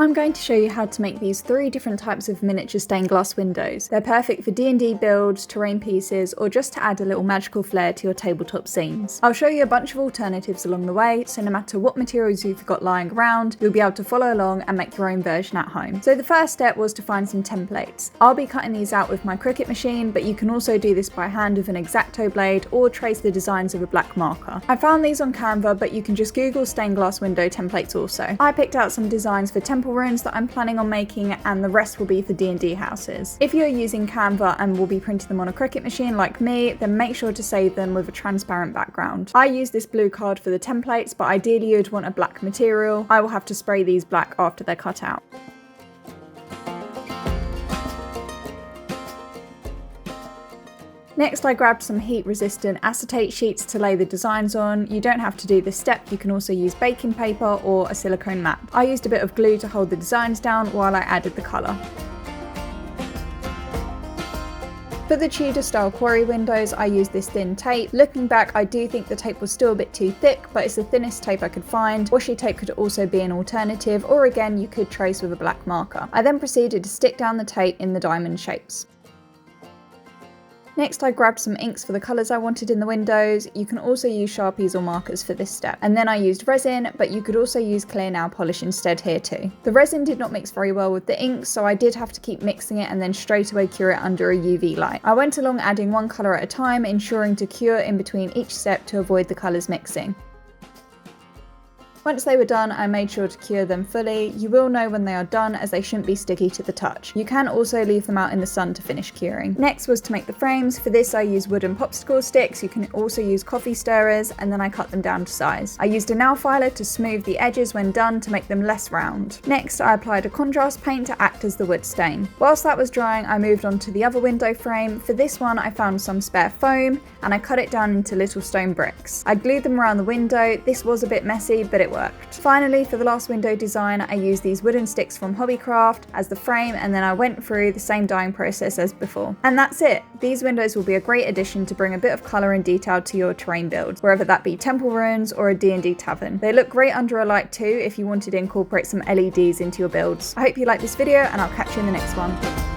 I'm going to show you how to make these 3 different types of miniature stained glass windows. They're perfect for D&D builds, terrain pieces, or just to add a little magical flair to your tabletop scenes. I'll show you a bunch of alternatives along the way, so no matter what materials you've got lying around, you'll be able to follow along and make your own version at home. So the first step was to find some templates. I'll be cutting these out with my Cricut machine, but you can also do this by hand with an X-Acto blade or trace the designs with a black marker. I found these on Canva, but you can just Google stained glass window templates also. I picked out some designs for temple runes that I'm planning on making, and the rest will be for D&D houses. If you're using Canva and will be printing them on a Cricut machine like me, then make sure to save them with a transparent background. I use this blue card for the templates, but ideally you'd want a black material. I will have to spray these black after they're cut out. Next, I grabbed some heat-resistant acetate sheets to lay the designs on. You don't have to do this step, you can also use baking paper or a silicone mat. I used a bit of glue to hold the designs down while I added the colour. For the Tudor-style quarry windows, I used this thin tape. Looking back, I do think the tape was still a bit too thick, but it's the thinnest tape I could find. Washi tape could also be an alternative, or again, you could trace with a black marker. I then proceeded to stick down the tape in the diamond shapes. Next, I grabbed some inks for the colours I wanted in the windows. You can also use Sharpies or markers for this step. And then I used resin, but you could also use clear nail polish instead here too. The resin did not mix very well with the ink, so I did have to keep mixing it and then straight away cure it under a UV light. I went along adding one colour at a time, ensuring to cure in between each step to avoid the colours mixing. Once they were done, I made sure to cure them fully. You will know when they are done, as they shouldn't be sticky to the touch. You can also leave them out in the sun to finish curing. Next was to make the frames. For this I used wooden popsicle sticks. You can also use coffee stirrers, and then I cut them down to size. I used a nail filer to smooth the edges when done to make them less round. Next, I applied a contrast paint to act as the wood stain. Whilst that was drying, I moved on to the other window frame. For this one, I found some spare foam, and I cut it down into little stone bricks. I glued them around the window. This was a bit messy, but it worked. Finally, for the last window design, I used these wooden sticks from Hobbycraft as the frame, and then I went through the same dyeing process as before. And that's it! These windows will be a great addition to bring a bit of colour and detail to your terrain builds, whether that be temple ruins or a D&D tavern. They look great under a light too if you wanted to incorporate some LEDs into your builds. I hope you liked this video, and I'll catch you in the next one.